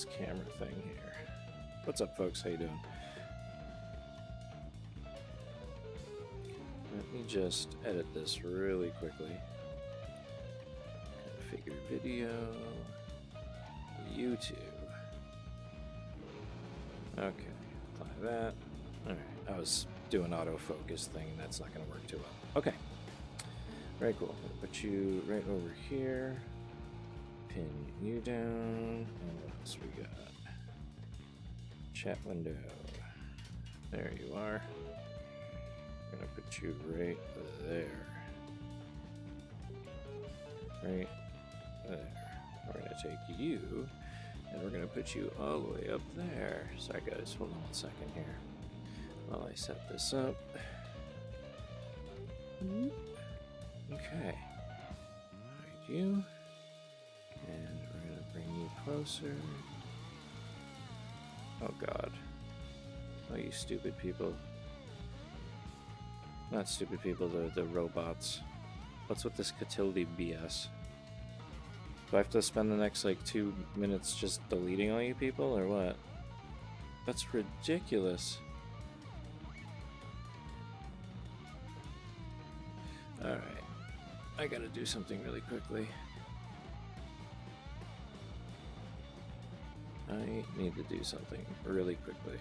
this camera thing here. What's up, folks? How you doing? Let me just edit this really quickly. Configure video, YouTube. Okay, apply that. All right, I was doing autofocus thing, and that's not going to work too well. Okay, very cool. Put you right over here. Pin you down. And what else we got? Chat window. There you are. I'm gonna put you right there. Right there. We're gonna take you and we're gonna put you all the way up there. Sorry guys, hold on 1 second here while I set this up. Okay. Hide you. And we're gonna bring you closer. Oh god. Oh, you stupid people. Not stupid people, the robots. What's with this Catilde BS? Do I have to spend the next like 2 minutes just deleting all you people or what? That's ridiculous. Alright. I gotta do something really quickly. I need to do something really quickly.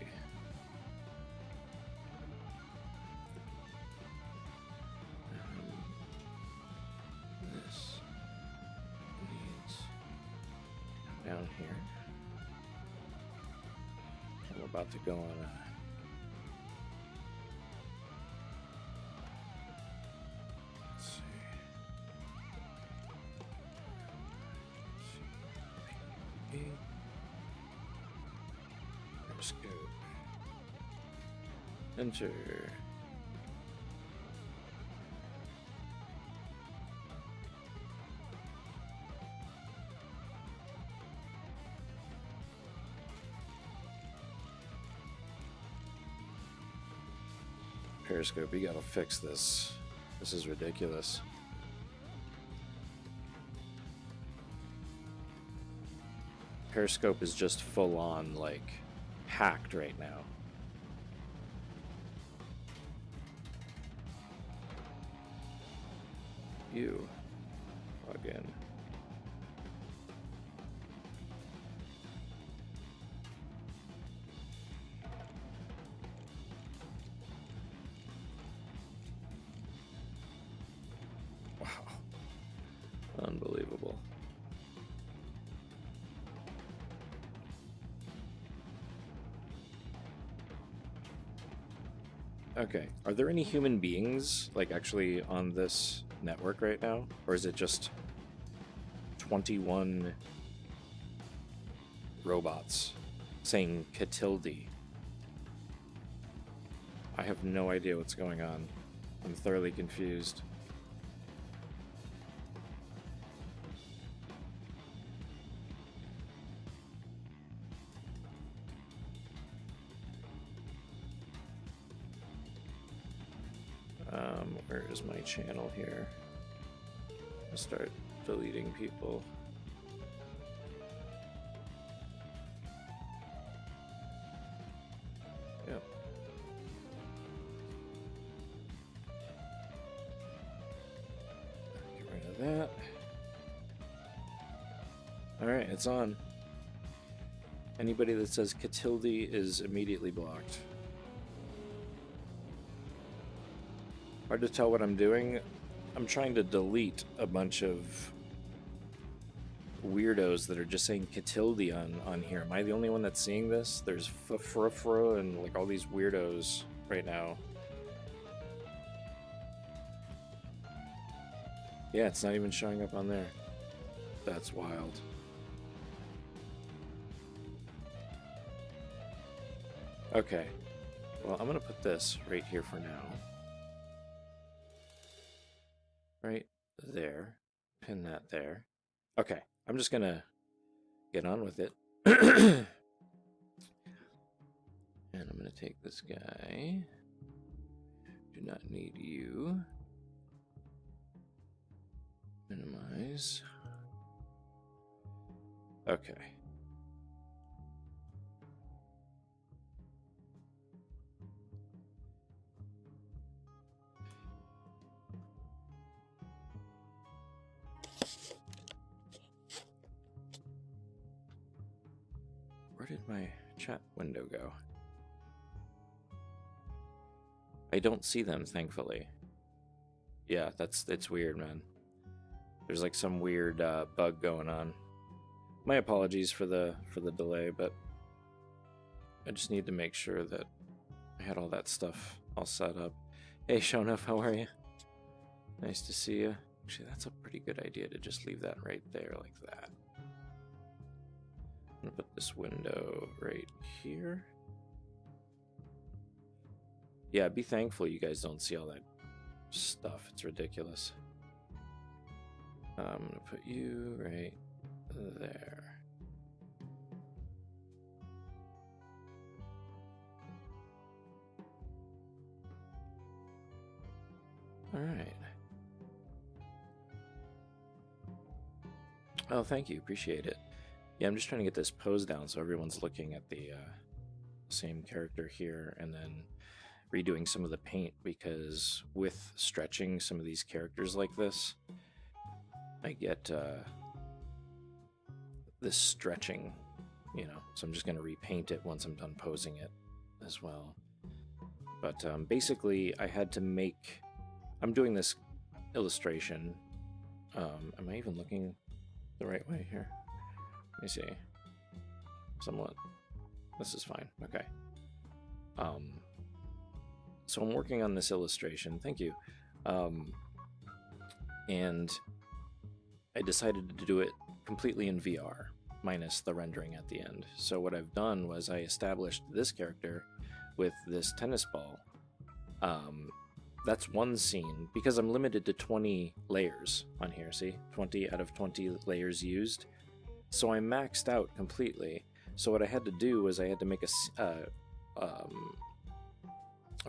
This needs down here. I'm about to go on a scope. Enter. Periscope, you gotta fix this. This is ridiculous. Periscope is just full on, like, hacked right now. You log in. Wow. Unbelievable. Okay, are there any human beings, like, actually on this network right now? Or is it just 21 robots saying Catilde? I have no idea what's going on. I'm thoroughly confused. Where is my channel here? I'll start deleting people. Yep. Get rid of that. Alright, it's on. Anybody that says Catilde is immediately blocked. Hard to tell what I'm doing. I'm trying to delete a bunch of weirdos that are just saying Catilde on here. Am I the only one that's seeing this? There's Frufru and like all these weirdos right now. Yeah, it's not even showing up on there. That's wild. Okay. Well, I'm gonna put this right here for now. Right there. Pin that there. Okay, I'm just gonna get on with it. And I'm gonna take this guy. Do not need you. Minimize. Okay. did my chat window go? I don't see them, thankfully. Yeah, it's weird, man. There's like some weird bug going on. My apologies for the delay, but I just need to make sure that I had all that stuff all set up. Hey, Shonuf, how are you? Nice to see you. Actually, that's a pretty good idea to just leave that right there like that. I'm gonna put this window right here. Yeah, be thankful you guys don't see all that stuff. It's ridiculous. I'm gonna put you right there. All right. Oh, thank you. Appreciate it. Yeah, I'm just trying to get this pose down so everyone's looking at the same character here, and then redoing some of the paint, because with stretching some of these characters like this, I get this stretching, you know, so I'm just going to repaint it once I'm done posing it as well. But basically, I had to make... I'm doing this illustration. Am I even looking the right way here? Let me see. Somewhat. This is fine. Okay. So I'm working on this illustration. Thank you. And I decided to do it completely in VR, minus the rendering at the end. So what I've done was I established this character with this tennis ball. That's one scene, because I'm limited to 20 layers on here, see? 20 out of 20 layers used. So I'm maxed out completely. So what I had to do was I had to make a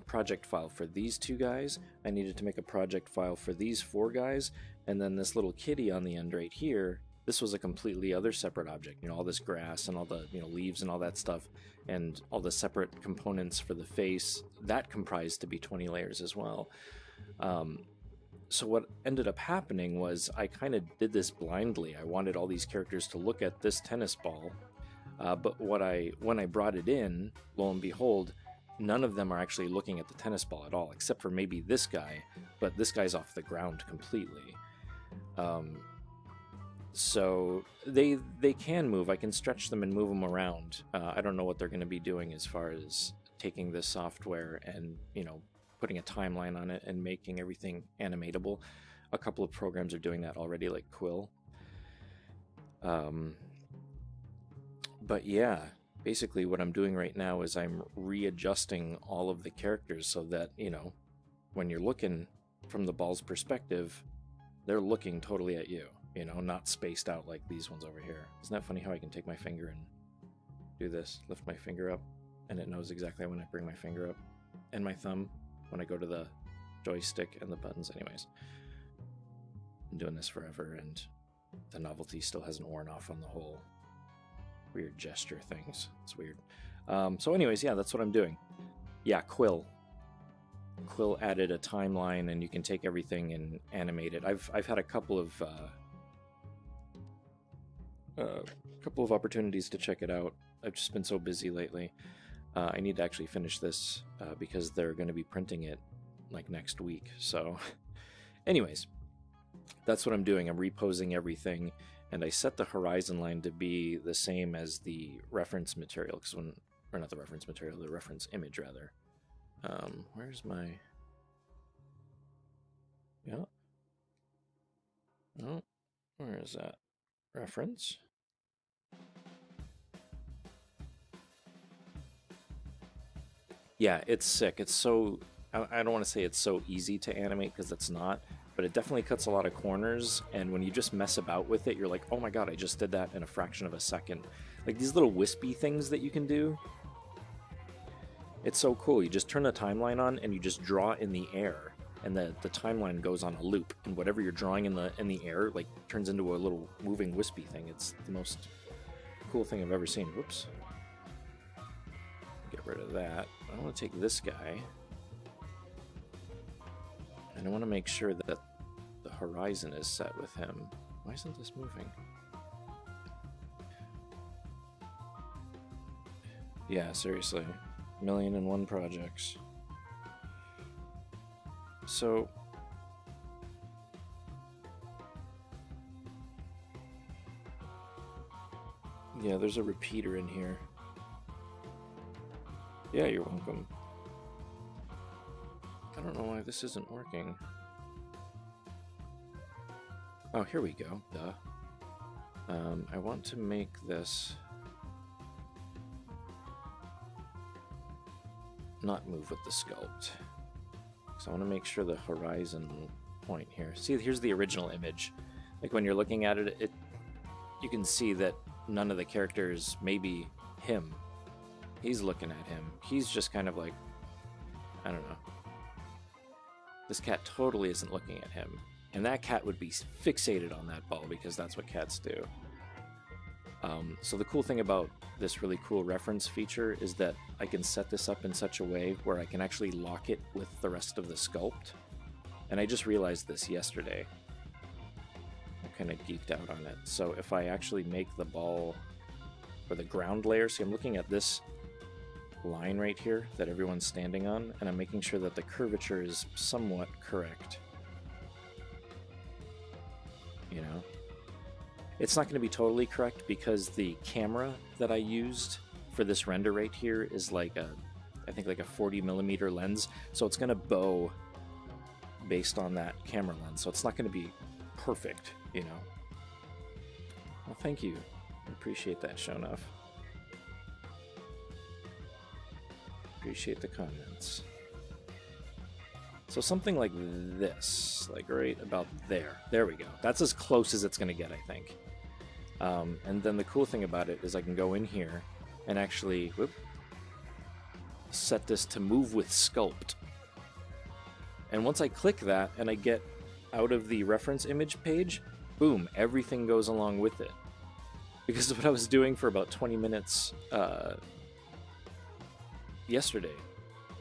project file for these two guys. I needed to make a project file for these four guys, and then this little kitty on the end right here, this was a completely other separate object. You know, all this grass and all the, you know, leaves and all that stuff, and all the separate components for the face, that comprised to be 20 layers as well. So what ended up happening was I kind of did this blindly. I wanted all these characters to look at this tennis ball, but when I brought it in, lo and behold, none of them are actually looking at the tennis ball at all, except for maybe this guy, but this guy's off the ground completely. So they can move. I can stretch them and move them around. I don't know what they're going to be doing as far as taking this software and, you know, putting a timeline on it and making everything animatable. A couple of programs are doing that already, like Quill. But yeah, basically what I'm doing right now is I'm readjusting all of the characters so that, you know, when you're looking from the ball's perspective, they're looking totally at you, you know, not spaced out like these ones over here. Isn't that funny how I can take my finger and do this, lift my finger up, and it knows exactly when I bring my finger up, and my thumb when I go to the joystick and the buttons. Anyways, I'm doing this forever, and the novelty still hasn't worn off on the whole weird gesture things. It's weird. So anyways, yeah, that's what I'm doing. Yeah, Quill added a timeline, and you can take everything and animate it. I've had a couple of opportunities to check it out. I've just been so busy lately. I need to actually finish this because they're going to be printing it like next week. So anyways, that's what I'm doing. I'm reposing everything, and I set the horizon line to be the same as the reference material, or not the reference material, the reference image rather. Where's my... Yeah. Oh, where is that? Reference. Yeah, it's sick. It's so... I don't want to say it's so easy to animate, because it's not, but it definitely cuts a lot of corners, and when you just mess about with it, you're like, oh my god, I just did that in a fraction of a second. Like these little wispy things that you can do. It's so cool. You just turn the timeline on and you just draw in the air, and the timeline goes on a loop, and whatever you're drawing in the air like turns into a little moving wispy thing. It's the most cool thing I've ever seen. Whoops. Get rid of that. I want to take this guy, and I want to make sure that the horizon is set with him. Why isn't this moving? Yeah, seriously. 1,000,001 projects. So... yeah, there's a repeater in here. Yeah, you're welcome. I don't know why this isn't working. Oh, here we go. Duh. I want to make this not move with the sculpt. So I want to make sure the horizon point here. See, here's the original image. Like when you're looking at it, you can see that none of the characters, maybe him, he's looking at him. He's just kind of like, I don't know. This cat totally isn't looking at him. And that cat would be fixated on that ball because that's what cats do. So the cool thing about this really cool reference feature is that I can set this up in such a way where I can actually lock it with the rest of the sculpt. And I just realized this yesterday. I kind of geeked out on it. So if I actually make the ball, or the ground layer, see, I'm looking at this line right here that everyone's standing on, and I'm making sure that the curvature is somewhat correct. You know? It's not going to be totally correct because the camera that I used for this render right here is like I think like a 40mm lens, so it's going to bow based on that camera lens, so it's not going to be perfect, you know. Well, thank you. I appreciate that, Shonuff. Appreciate the comments. So something like this, like right about there. There we go. That's as close as it's going to get, I think. And then the cool thing about it is I can go in here and actually set this to move with sculpt. And once I click that and I get out of the reference image page, boom, everything goes along with it. Because what I was doing for about 20 minutes yesterday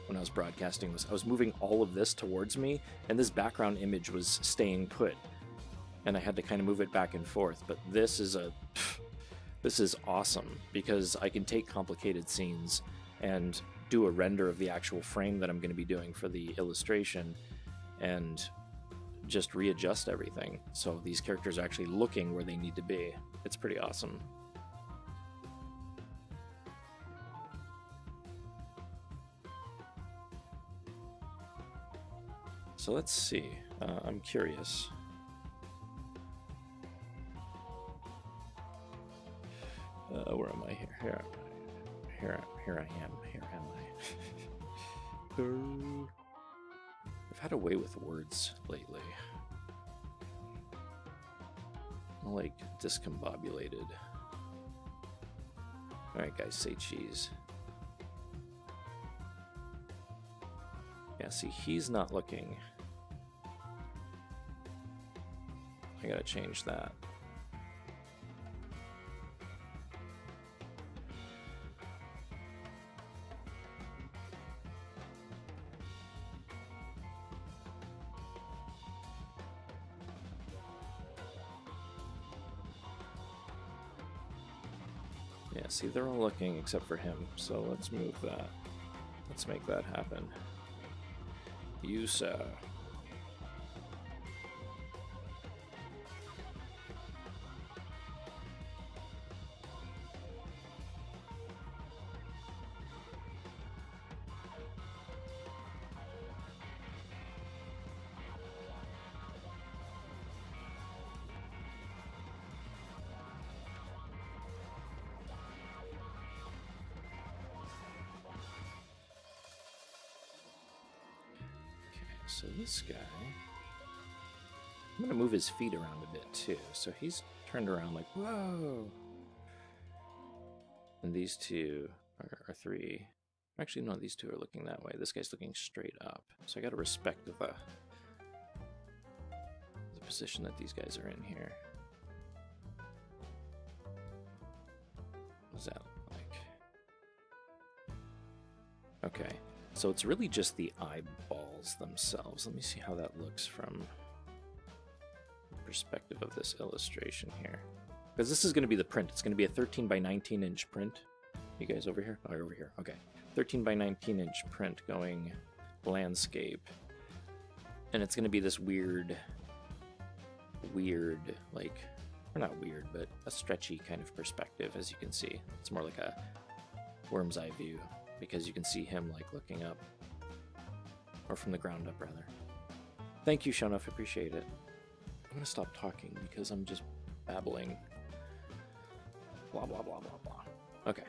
when I was broadcasting was I was moving all of this towards me, and this background image was staying put. And I had to kind of move it back and forth. But this is awesome because I can take complicated scenes and do a render of the actual frame that I'm going to be doing for the illustration and just readjust everything so these characters are actually looking where they need to be. It's pretty awesome. So let's see. I'm curious. Where am I here? Here I am. Here am I? I've had a way with words lately. I'm like discombobulated. Alright guys, say cheese. Yeah, see, he's not looking. I gotta change that. Yeah, see, they're all looking except for him, so let's move that. Let's make that happen. You, sir. So this guy, I'm gonna move his feet around a bit too. So he's turned around like, whoa. And these two are three. Actually, no, these two are looking that way. This guy's looking straight up. So I gotta respect the position that these guys are in here. What does that look like? Okay. So it's really just the eyeballs themselves. Let me see how that looks from the perspective of this illustration here. Because this is going to be the print. It's going to be a 13 by 19 inch print, You guys over here? Oh, you're over here. Okay. 13 by 19 inch print going landscape. And it's going to be this weird, like, or not weird, but a stretchy kind of perspective, as you can see. It's more like a worm's eye view, because you can see him, like, looking up. Or from the ground up, rather. Thank you, Shonuff. Appreciate it. I'm going to stop talking, because I'm just babbling. Blah, blah, blah, blah, blah. Okay.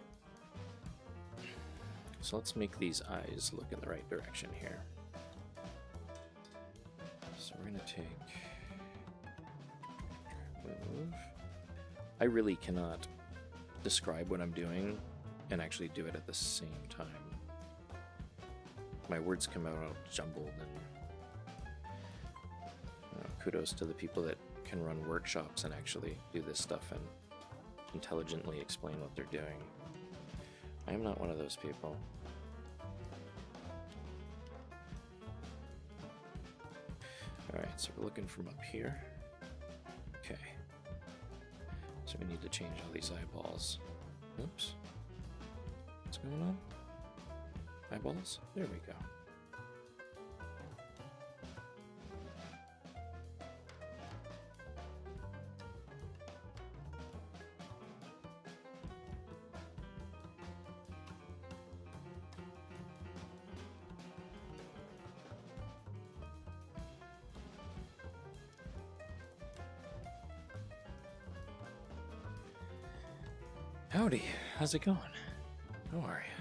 So let's make these eyes look in the right direction here. So we're going to take... move. I really cannot describe what I'm doing and actually do it at the same time. My words come out all jumbled, and kudos to the people that can run workshops and actually do this stuff and intelligently explain what they're doing. I am not one of those people. Alright, so we're looking from up here. Okay. So we need to change all these eyeballs. Oops. What's going on? Eyeballs? There we go. Howdy, how's it going? How are you?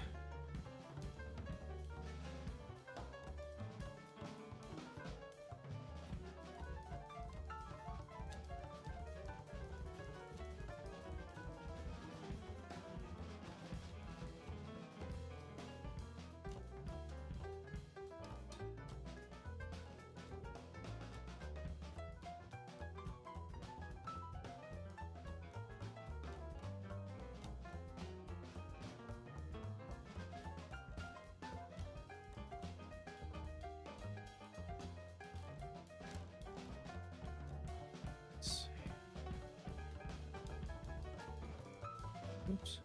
Oops.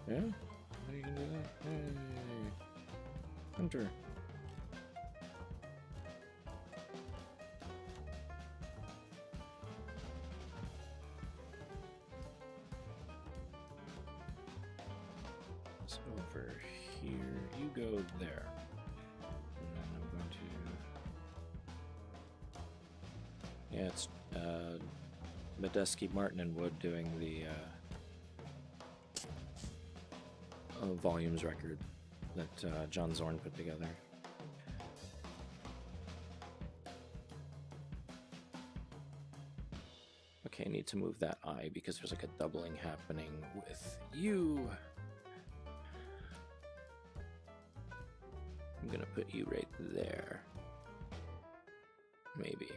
Yeah? How you can do that? Hey. Hunter. So over here, you go there. And then I'm going to... Yeah, it's Medeski, Martin, and Wood doing the volumes record that John Zorn put together. Okay, I need to move that eye because there's like a doubling happening with you. I'm gonna put you right there. Maybe.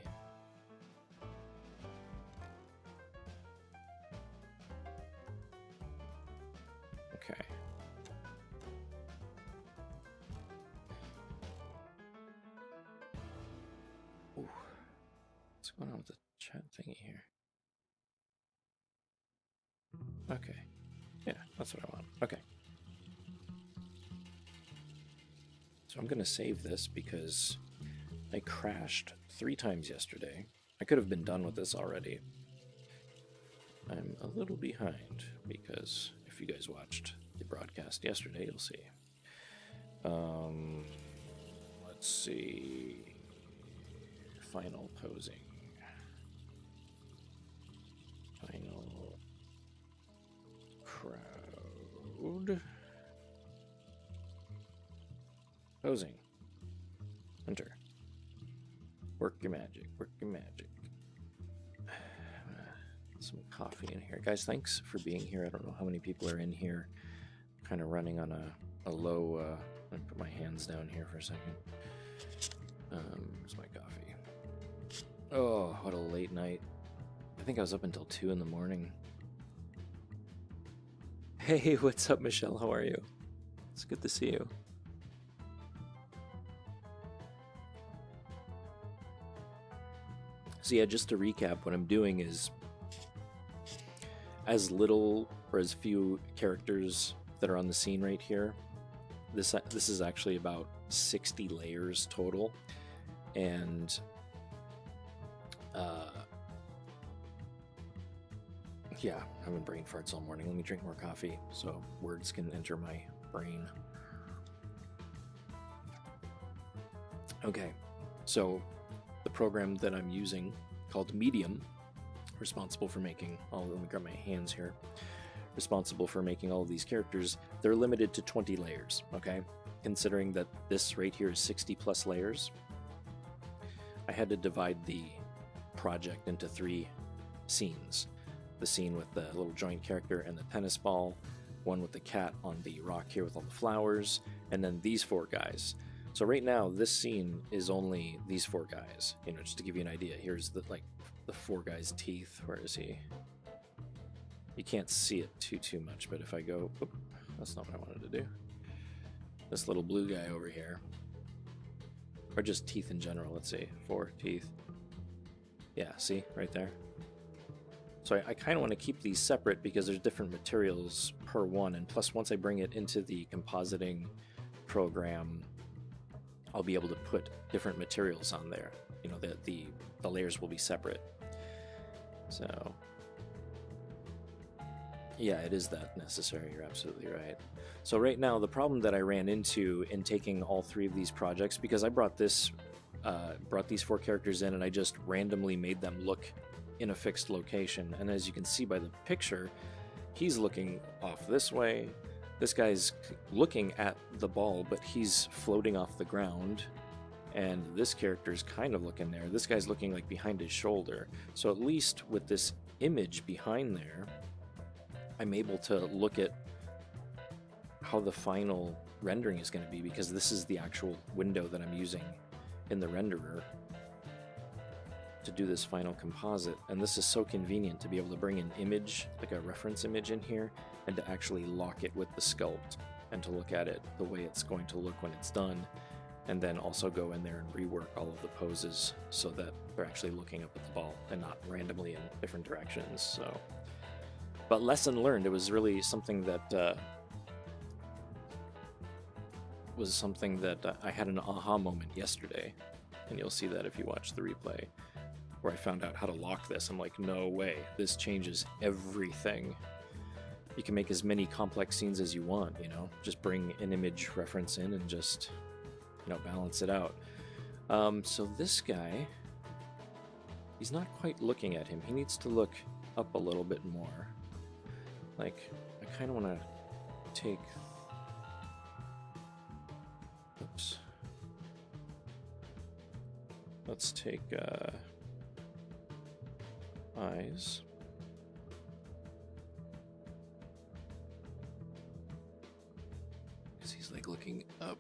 Okay. Ooh. What's going on with the chat thingy here? Okay. Yeah, that's what I want. Okay. So I'm going to save this because I crashed 3 times yesterday. I could have been done with this already. I'm a little behind because if you guys watched the broadcast yesterday, you'll see. Let's see. Final posing. Final crowd. Posing. Hunter. Work your magic. Work your magic. Some coffee in here. Guys, thanks for being here. I don't know how many people are in here. Kind of running on a low... I'm going to put my hands down here for a second. Where's my coffee? Oh, what a late night. I think I was up until 2 in the morning. Hey, what's up, Michelle? How are you? It's good to see you. So yeah, just to recap, what I'm doing is as little or as few characters that are on the scene right here. This is actually about 60 layers total, and yeah, I'm having brain farts all morning. Let me drink more coffee so words can enter my brain. Okay, so the program that I'm using called Medium, responsible for making all, let me grab my hands here, responsible for making all of these characters, they're limited to 20 layers, okay? Considering that this right here is 60 plus layers, I had to divide the project into 3 scenes. The scene with the little joint character and the tennis ball, one with the cat on the rock here with all the flowers, and then these 4 guys. So right now, this scene is only these 4 guys. You know, just to give you an idea, here's the 4 guys' teeth. Where is he? You can't see it too much, but if I go, oop, that's not what I wanted to do. This little blue guy over here, or just teeth in general. Let's see, 4 teeth. Yeah, see right there. So I kind of want to keep these separate because there's different materials per one, and plus once I bring it into the compositing program, I'll be able to put different materials on there. You know, the layers will be separate. So yeah, it is that necessary. You're absolutely right. So right now, the problem that I ran into in taking all 3 of these projects, because I brought these 4 characters in and I just randomly made them look in a fixed location. And as you can see by the picture, he's looking off this way. This guy's looking at the ball, but he's floating off the ground. And this character's kind of looking there. This guy's looking like behind his shoulder. So at least with this image behind there, I'm able to look at how the final rendering is going to be, because this is the actual window that I'm using in the renderer to do this final composite. And this is so convenient to be able to bring an image, like a reference image in here, and to actually lock it with the sculpt and to look at it the way it's going to look when it's done, and then also go in there and rework all of the poses so that they're actually looking up at the ball and not randomly in different directions. So, but lesson learned, it was really something that I had an aha moment yesterday, and you'll see that if you watch the replay, where I found out how to lock this. I'm like, no way, this changes everything. You can make as many complex scenes as you want, you know, just bring an image reference in and just, you know, balance it out. So this guy, he's not quite looking at him. He needs to look up a little bit more. Like, I kind of want to take, oops. Let's take eyes. Because he's like looking up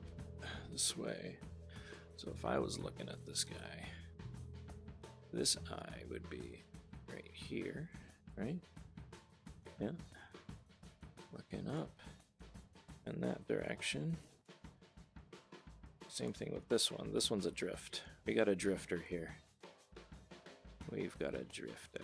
this way. So if I was looking at this guy, this eye would be right here, right? Yeah. Looking up in that direction. Same thing with this one. This one's a drift. We got a drifter here. We've got a drifter.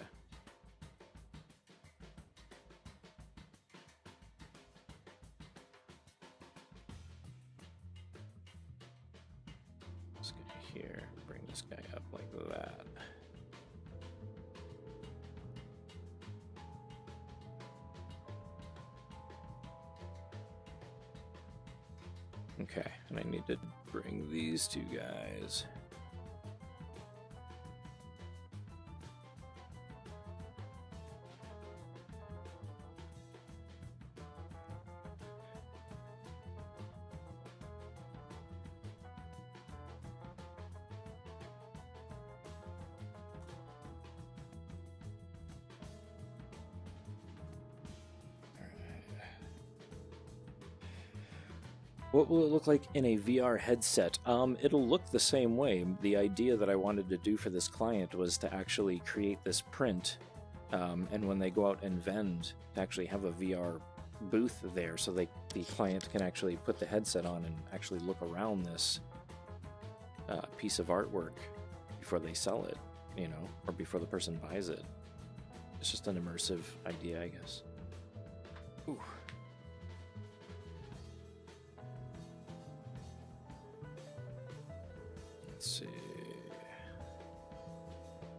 This guy here, bring this guy up like that. Okay, and I need to bring these 2 guys. What will it look like in a VR headset? It'll look the same way. The idea that I wanted to do for this client was to actually create this print, and when they go out and vend, to actually have a VR booth there so the client can actually put the headset on and actually look around this piece of artwork before they sell it, you know, or before the person buys it. It's just an immersive idea, I guess. Ooh. Let's see.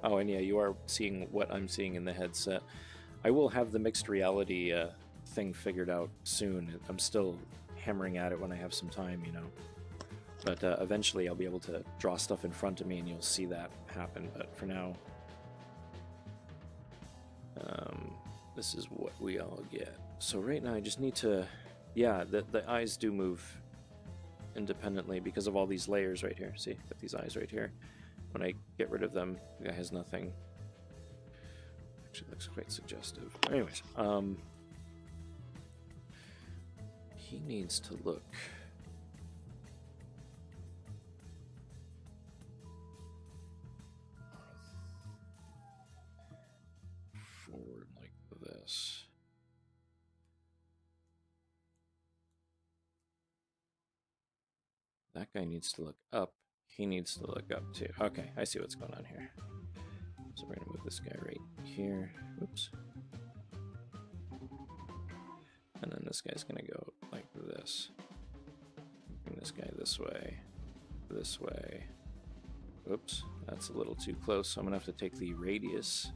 Oh, and yeah, you are seeing what I'm seeing in the headset. I will have the mixed reality thing figured out soon. I'm still hammering at it when I have some time, you know. But eventually I'll be able to draw stuff in front of me and you'll see that happen. But for now, this is what we all get. So right now I just need to, yeah, the eyes do move independently because of all these layers right here. See, got these eyes right here. When I get rid of them, the guy has nothing. Actually looks quite suggestive. Anyways, he needs to look forward like this. That guy needs to look up. He needs to look up too. Okay, I see what's going on here. So we're gonna move this guy right here. Oops. And then this guy's gonna go like this. Bring this guy this way. This way. Oops, that's a little too close. So I'm gonna have to take the radius,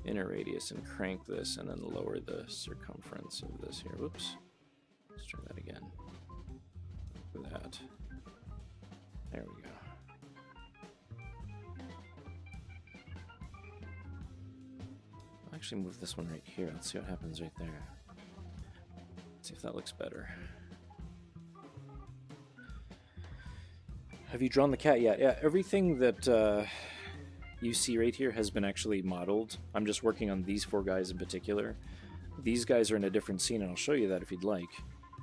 inner radius, and crank this, and then lower the circumference of this here. Whoops. Let's try that again. Like that. There we go. I'll actually move this one right here. Let's see what happens right there. Let's see if that looks better. Have you drawn the cat yet? Yeah, everything that you see right here has been actually modeled. I'm just working on these four guys in particular. These guys are in a different scene, and I'll show you that if you'd like.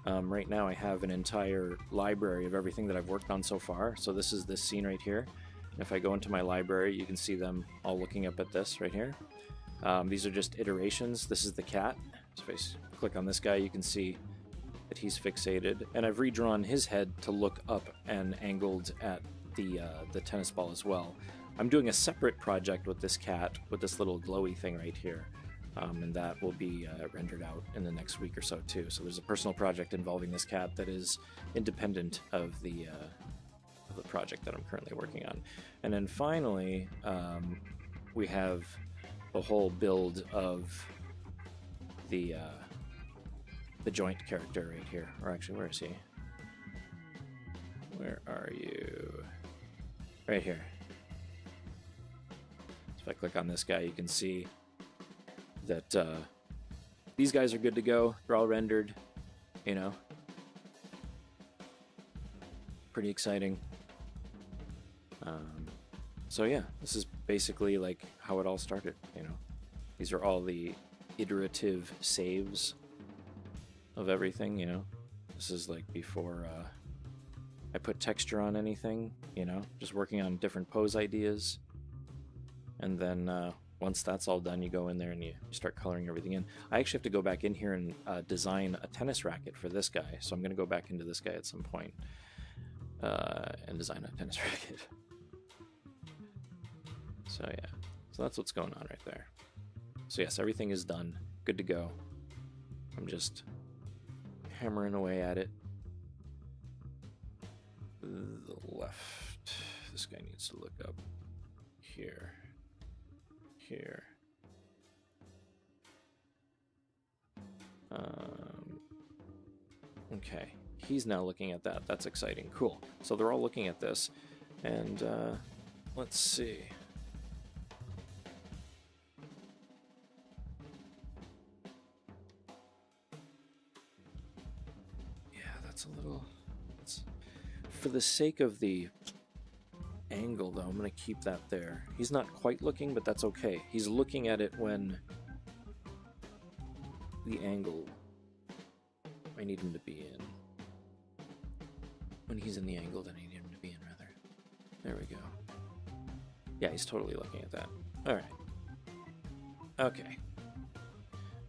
Right now I have an entire library of everything that I've worked on so far. So this is this scene right here. If I go into my library, you can see them all looking up at this right here. These are just iterations. This is the cat. So if I click on this guy, you can see that he's fixated. And I've redrawn his head to look up and angled at the tennis ball as well. I'm doing a separate project with this cat, with this little glowy thing right here. And that will be rendered out in the next week or so too. So there's a personal project involving this cat that is independent of the project that I'm currently working on. And then finally, we have the whole build of the joint character right here. Or actually, where is he? Where are you? Right here. So if I click on this guy, you can see that these guys are good to go. They're all rendered, you know. Pretty exciting. So yeah, this is basically like how it all started, you know. These are all the iterative saves of everything, you know. This is like before I put texture on anything, you know, just working on different pose ideas. And then once that's all done, you go in there and you start coloring everything in. I actually have to go back in here and design a tennis racket for this guy. So I'm going to go back into this guy at some point and design a tennis racket. So yeah, so that's what's going on right there. So yes, everything is done, good to go. I'm just hammering away at it. The left, this guy needs to look up here. Here. Okay, he's now looking at that. That's exciting. Cool. So they're all looking at this, and let's see. Yeah, that's a little. For the sake of the angle, though, I'm going to keep that there. He's not quite looking, but that's okay. He's looking at it when the angle I need him to be in. When he's in the angle that I need him to be in, rather. There we go. Yeah, he's totally looking at that. Alright. Okay.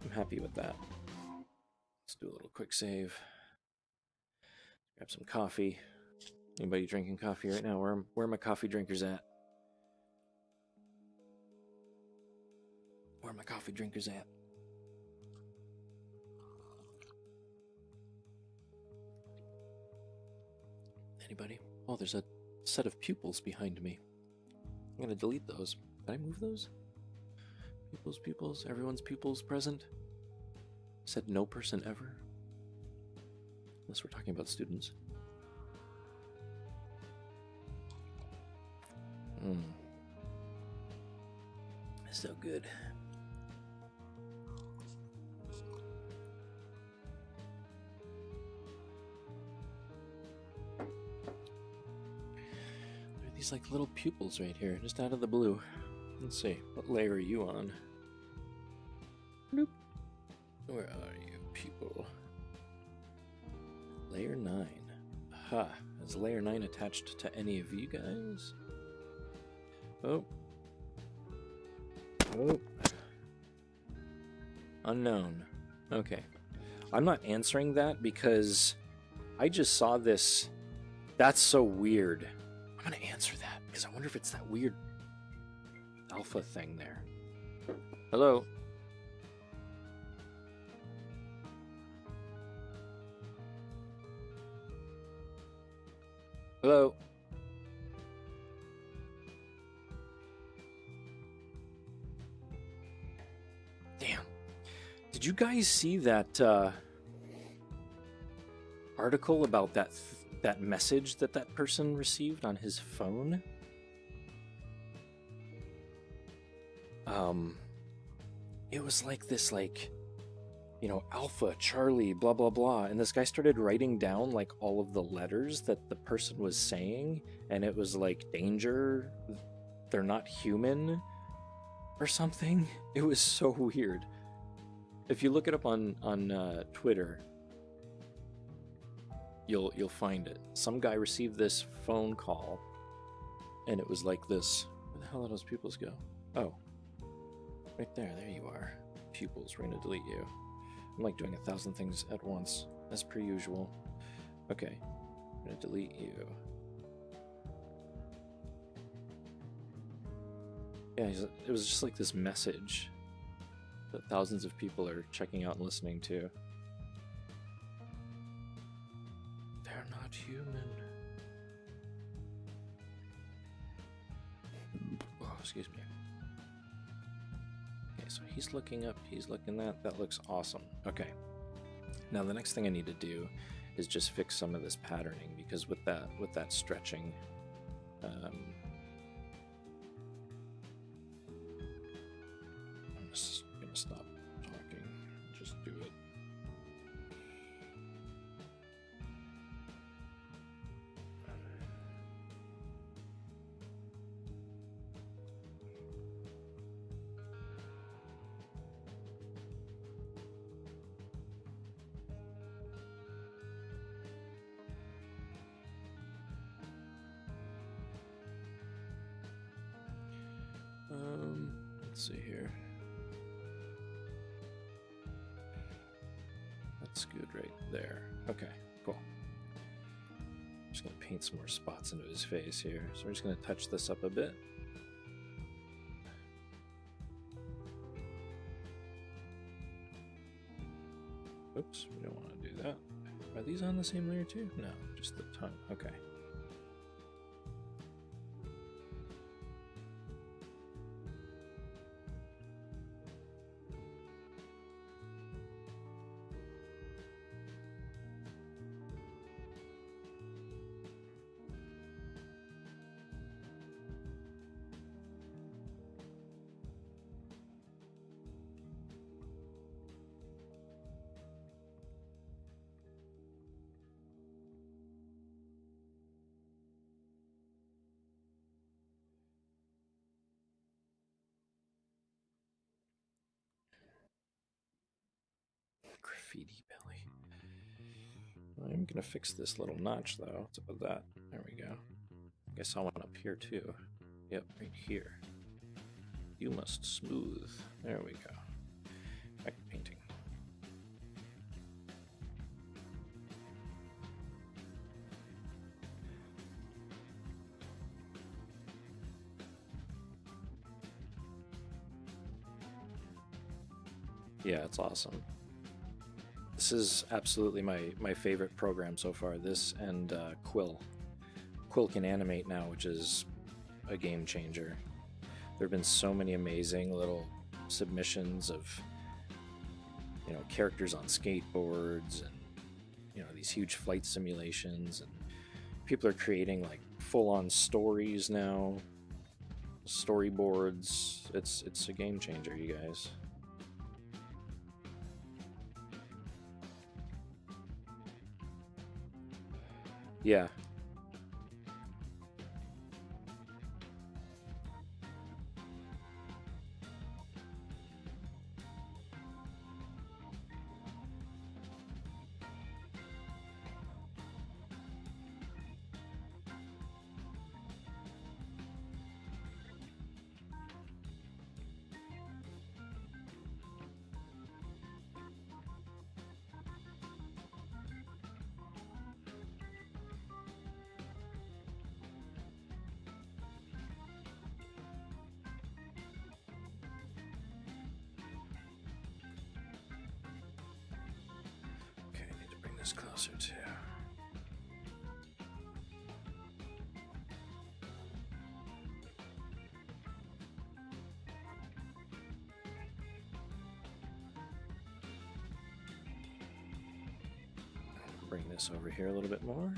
I'm happy with that. Let's do a little quick save. Grab some coffee. Anybody drinking coffee right now? Where are my coffee drinkers at? Where are my coffee drinkers at? Anybody? Oh, there's a set of pupils behind me. I'm gonna delete those. Did I move those? Pupils, everyone's pupils present. Said no person ever. Unless we're talking about students. So good. There are these like little pupils right here, just out of the blue. Let's see, what layer are you on? Bloop. Where are you, pupil? Layer 9. Aha. Is layer 9 attached to any of you guys? Oh. Oh. Unknown. Okay. I'm not answering that because I just saw this. That's so weird. I'm going to answer that because I wonder if it's that weird alpha thing there. Hello? Hello? Damn. Did you guys see that article about that message that person received on his phone? It was like this, like, you know, Alpha, Charlie, blah, blah, blah. And this guy started writing down, like, all of the letters that the person was saying. And it was like, danger, they're not human, or something. It was so weird. If you look it up on Twitter, you'll find it. Some guy received this phone call, and it was like this. Where the hell did those pupils go? Oh. Right there, there you are. Pupils, we're gonna delete you. I'm like doing 1,000 things at once, as per usual. Okay, I'm gonna delete you. Yeah, it was just like this message that thousands of people are checking out and listening to. They're not human. Oh, excuse me. Okay, so he's looking up, he's looking that. That looks awesome. Okay. Now the next thing I need to do is just fix some of this patterning, because with that stretching, I'm just gonna stop talking. Just do it. Let's see here. That's good right there. Okay, cool. I'm just gonna paint some more spots into his face here. So we're just gonna touch this up a bit. Oops, we don't want to do that. Are these on the same layer too? No, just the tongue. Okay. Graffiti belly. I'm gonna fix this little notch though. What's up with that? There we go. I guess I want up here too. Yep, right here. You must smooth. There we go. Back to painting. Yeah, it's awesome. This is absolutely my favorite program so far. This and Quill. Quill can animate now, which is a game changer. There have been so many amazing little submissions of, you know, characters on skateboards and, you know, these huge flight simulations, and people are creating like full-on stories now, storyboards. It's a game changer, you guys. Yeah. Okay, I need to bring this closer too. Bring this over here a little bit more.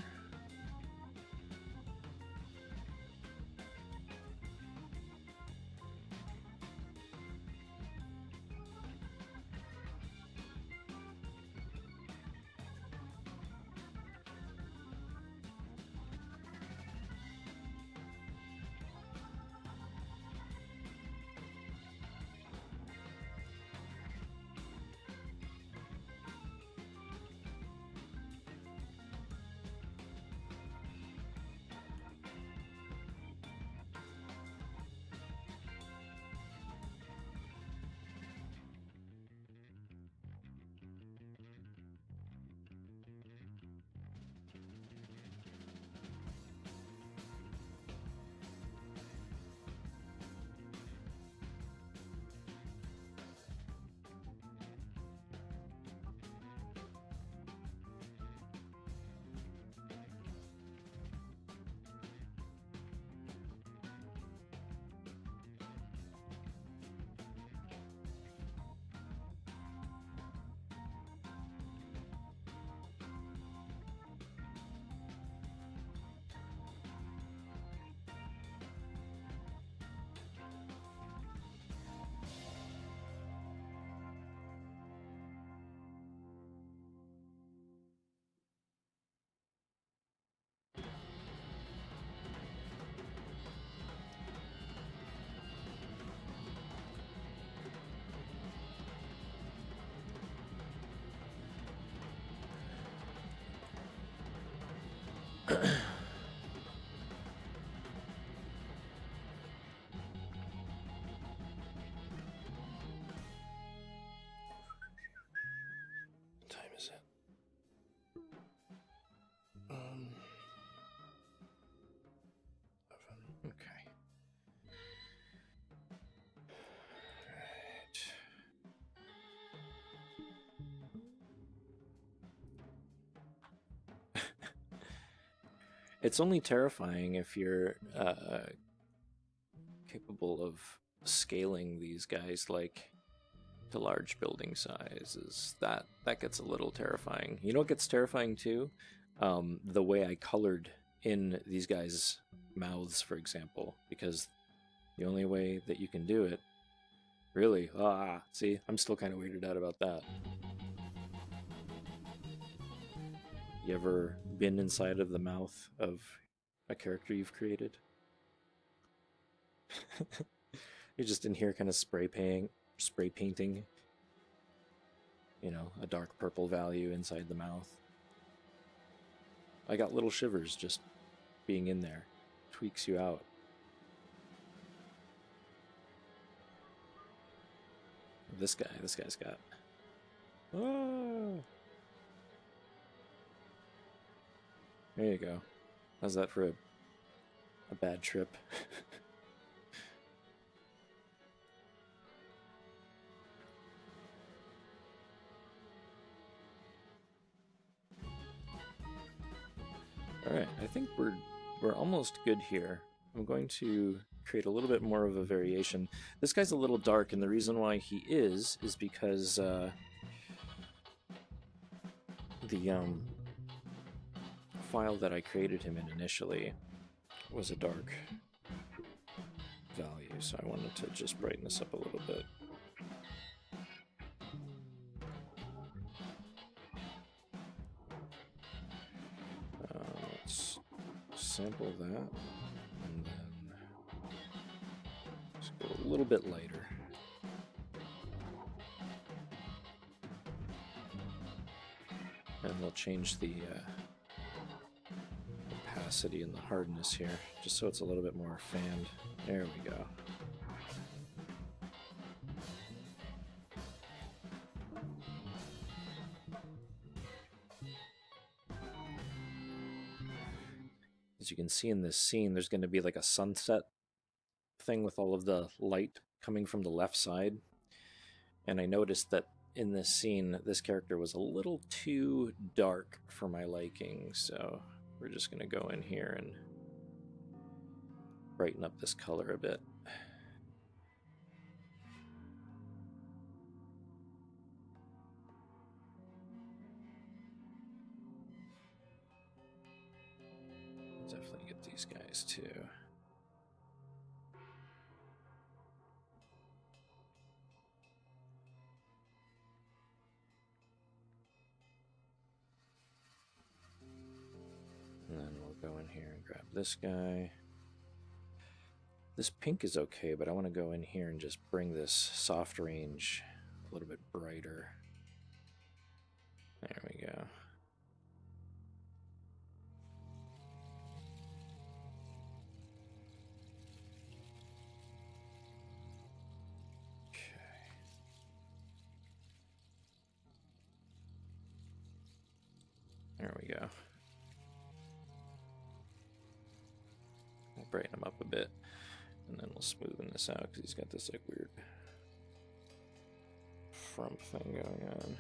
What time is it? 11. Okay. Right. It's only terrifying if you're capable of scaling these guys like to large building sizes. That gets a little terrifying. You know what gets terrifying too? The way I colored in these guys' mouths, for example, because the only way that you can do it, really, see, I'm still kind of weirded out about that. You ever been inside of the mouth of a character you've created? You're just in here kind of spray painting, you know, a dark purple value inside the mouth. I got little shivers just being in there. Tweaks you out. This guy's got... Oh! There you go. How's that for a bad trip? All right, I think we're almost good here. I'm going to create a little bit more of a variation. This guy's a little dark, and the reason why he is because the file that I created him in initially was a dark value, so I wanted to just brighten this up a little bit. Let's sample that, and then let's go a little bit lighter. And we'll change the opacity and the hardness here, just so it's a little bit more fanned. There we go. As you can see in this scene, there's going to be like a sunset thing with all of the light coming from the left side. And I noticed that in this scene, this character was a little too dark for my liking, so we're just going to go in here and brighten up this color a bit. Definitely get these guys too. And then we'll go in here and grab this guy. This pink is okay, but I want to go in here and just bring this soft range a little bit brighter. There we go. There we go. We'll brighten him up a bit, and then we'll smoothen this out because he's got this like weird frump thing going on.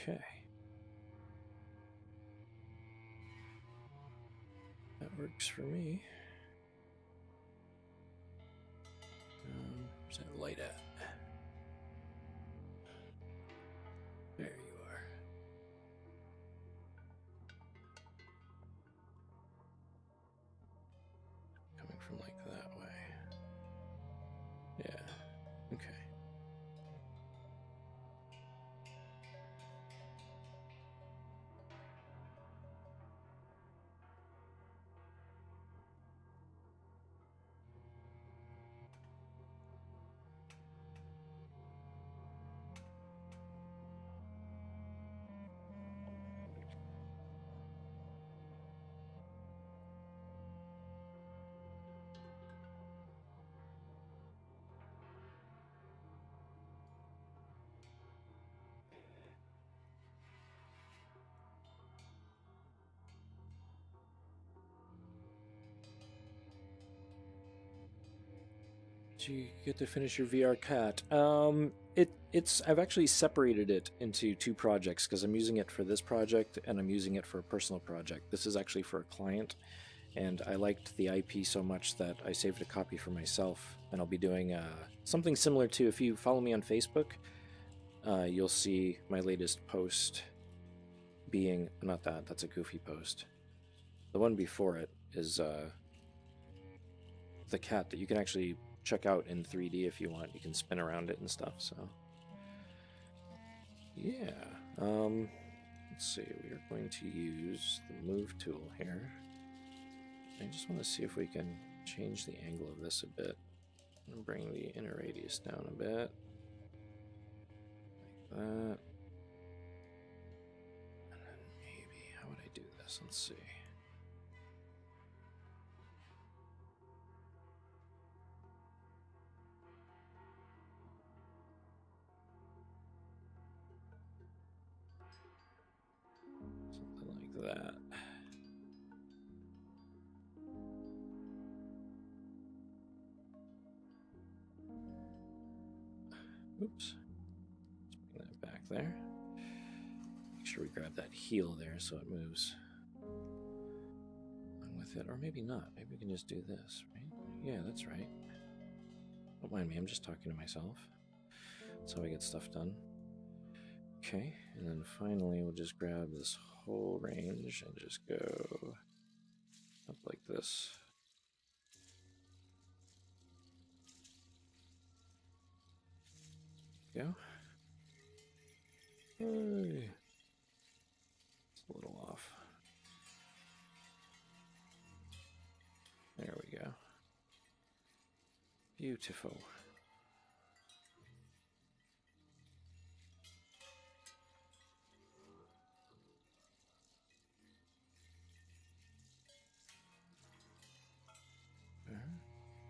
Okay. That works for me. Where's that light at? There you are. Coming from like that way. Yeah. Okay. Did you get to finish your VR cat? I've actually separated it into two projects because I'm using it for this project and I'm using it for a personal project. This is actually for a client, and I liked the IP so much that I saved a copy for myself, and I'll be doing something similar to, if you follow me on Facebook, you'll see my latest post being, not that, that's a goofy post. The one before it is the cat that you can actually check out in 3D if you want. You can spin around it and stuff, so yeah. Let's see, we are going to use the move tool here. I just want to see if we can change the angle of this a bit and bring the inner radius down a bit. Like that. And then maybe, how would I do this? Let's see. Something like that. Oops. Let's bring that back there. Make sure we grab that heel there so it moves along with it. Or maybe not. Maybe we can just do this, right? Yeah, that's right. Don't mind me, I'm just talking to myself. That's how I get stuff done. Okay, and then finally we'll just grab this whole range and just go up like this. Go. Hey. It's a little off. There we go. Beautiful.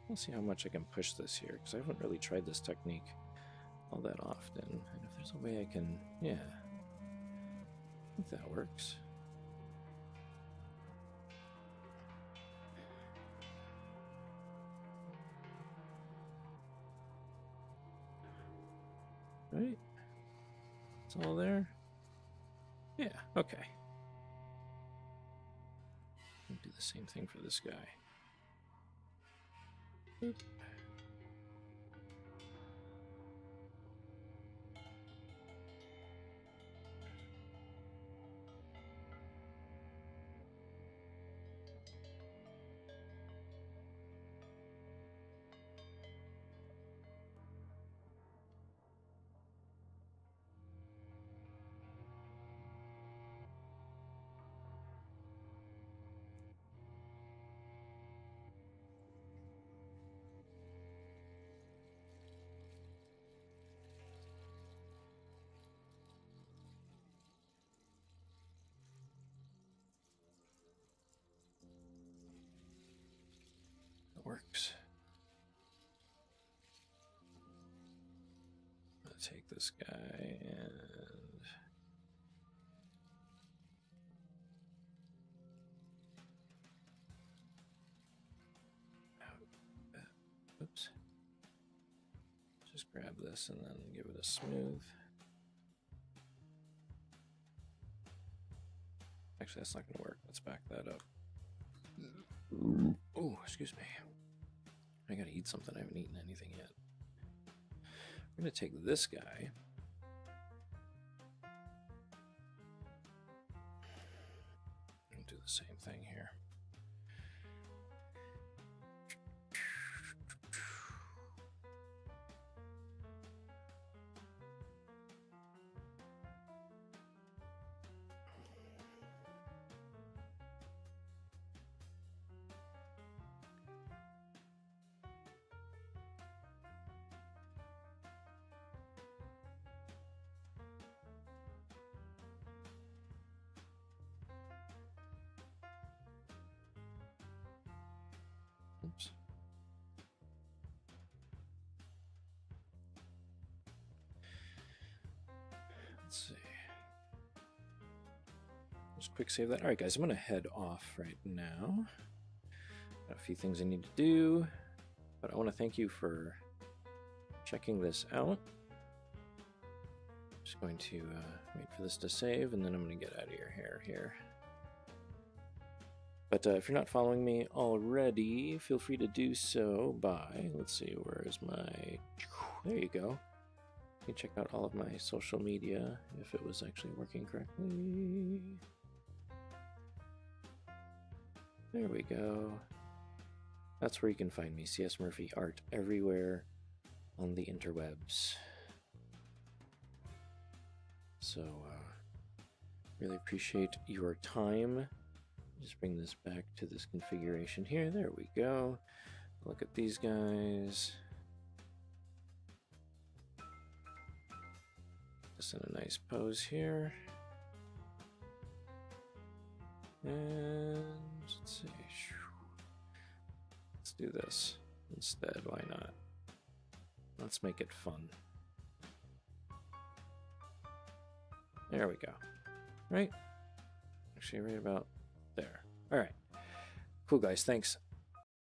We'll see how much I can push this here, because I haven't really tried this technique all that often. And if there's a way I can, yeah, I think that works. Right? It's all there? Yeah, okay. I'll do the same thing for this guy. Boop. Works. I'm gonna take this guy and oops. Just grab this and then give it a smooth. Actually, that's not gonna work. Let's back that up. Oh, excuse me. I gotta eat something. I haven't eaten anything yet. We're gonna take this guy. And do the same thing here. Oops. Let's see. Just quick save that. All right, guys, I'm going to head off right now. Got a few things I need to do, but I want to thank you for checking this out. Just going to wait for this to save, and then I'm going to get out of your hair here. But if you're not following me already, feel free to do so by, let's see, where is my, there you go. You can check out all of my social media if it was actually working correctly. There we go. That's where you can find me, CS Murphy Art, everywhere on the interwebs. So, really appreciate your time Just bring this back to this configuration here. There we go. Look at these guys. Just in a nice pose here. And let's see. Let's do this instead. Why not? Let's make it fun. There we go. Right? Actually, right about there. All right. Cool, guys. Thanks.